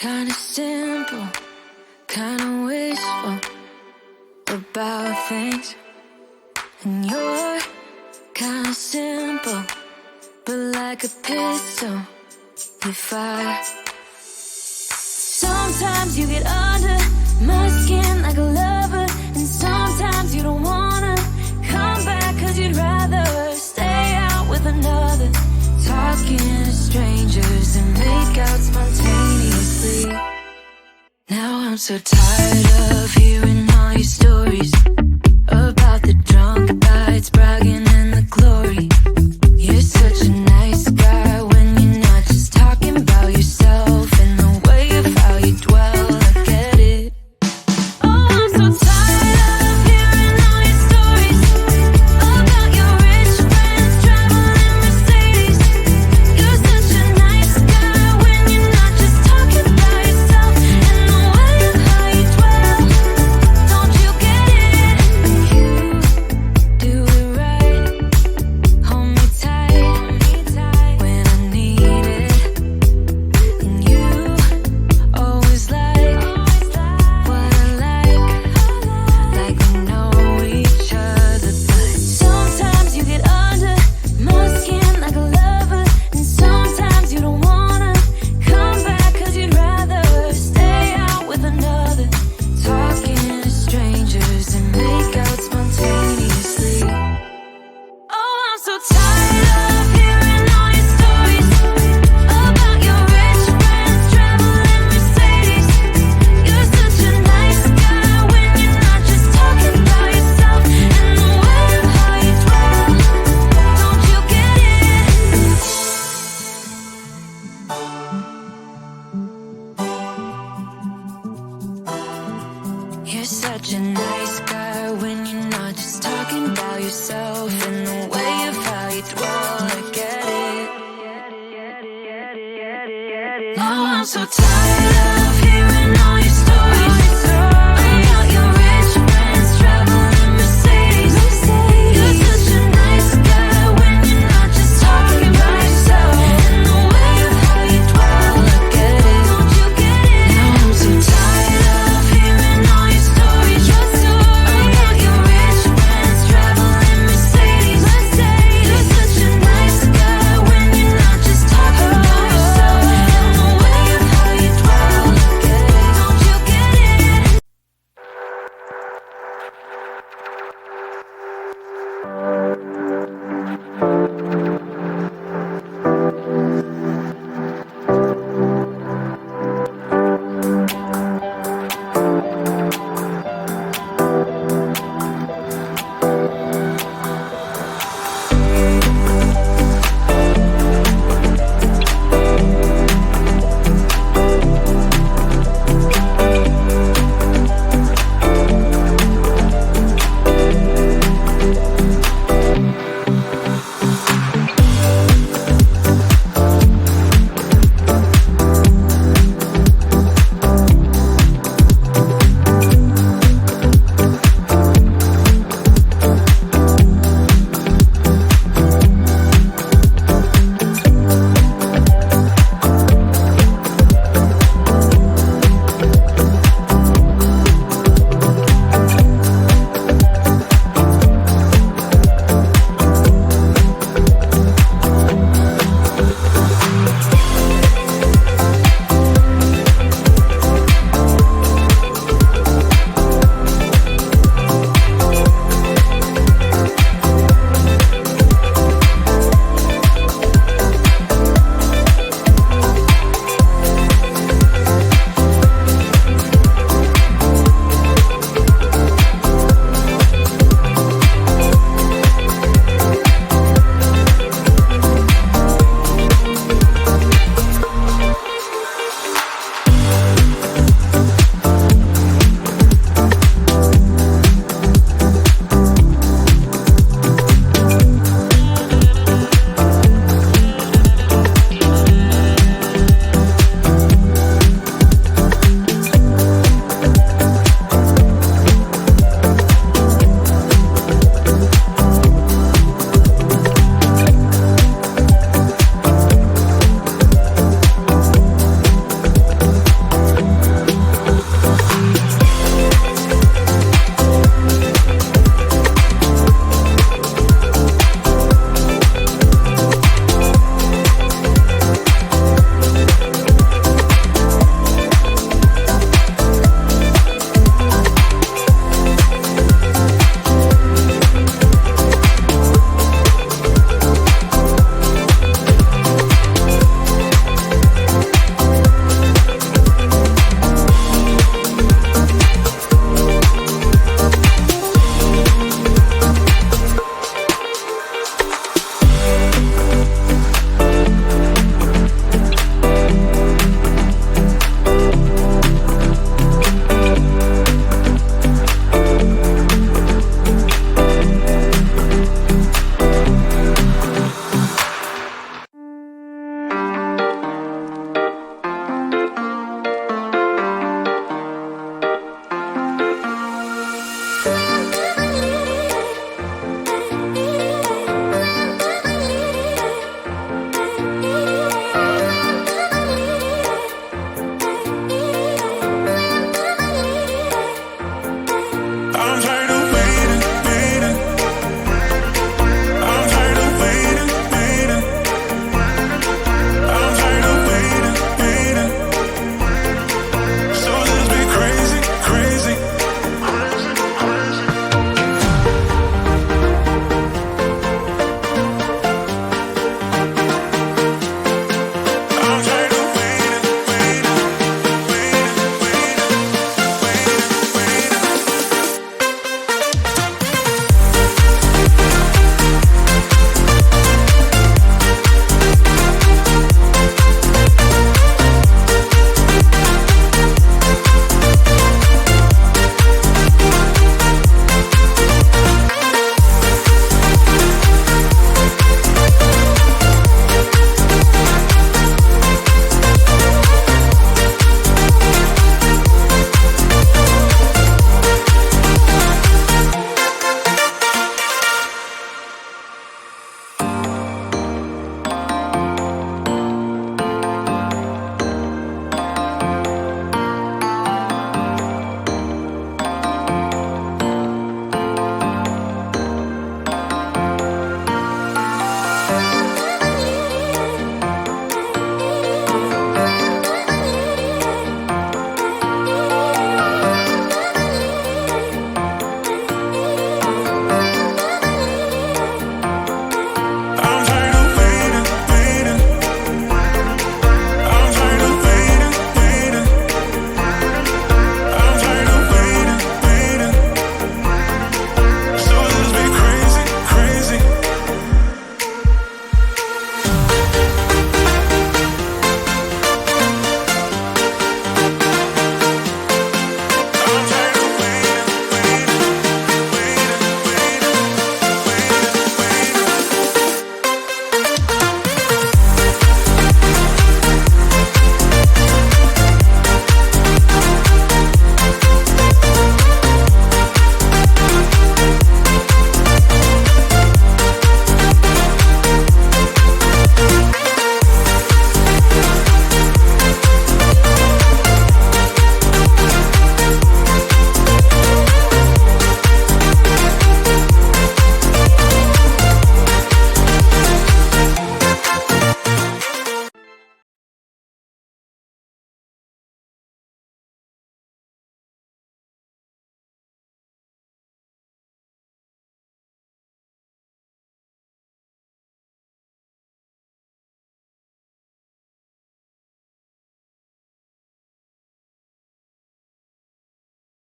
Kinda simple, kinda wishful about things. And you're kinda simple, but like a pistol, you fire. Sometimes you get under my skin like a lover, and sometimes you don't wanna come back 'cause you'd rather stay out with another. Talking to strangers and make out spontaneously. Now I'm so tired of hearing all your stories about the drunk nights, bragging in the glory. You're such a nice guy when you're not just talking about yourself and the way of how you dwell. I get it. Oh, I'm so tired of hearing all your stories about your rich friends traveling Mercedes. You're such a nice guy when you're not just talking about yourself and the way of how you dwell. Don't you get it? You do it right. Hold me tight when I need it. And you always like what I like we know each other. But sometimes you get under my skin like a lover, and sometimes you don't wanna come back 'cause you'd rather stay out with another. Talking to strangers and make out spontaneously. Oh, I'm so tired of hearing all your stories about your rich friends traveling Mercedes. You're such a nice guy when you're not just talking about yourself and the way of how you dwell. Don't you get it? You're such a nice guy when you're not just talking about yourself and the way of how you dwell. I get it. Now I'm so tired of hearing all your stories about your rich friends traveling Mercedes. You're such a nice guy when you're not just talking about yourself and the way of how you dwell. I get it. Don't you get it? Now I'm so tired of hearing all your stories about your rich friends traveling Mercedes. You're such a nice guy when you're not just talking about yourself and the way of how you dwell. I get it. Don't you get it?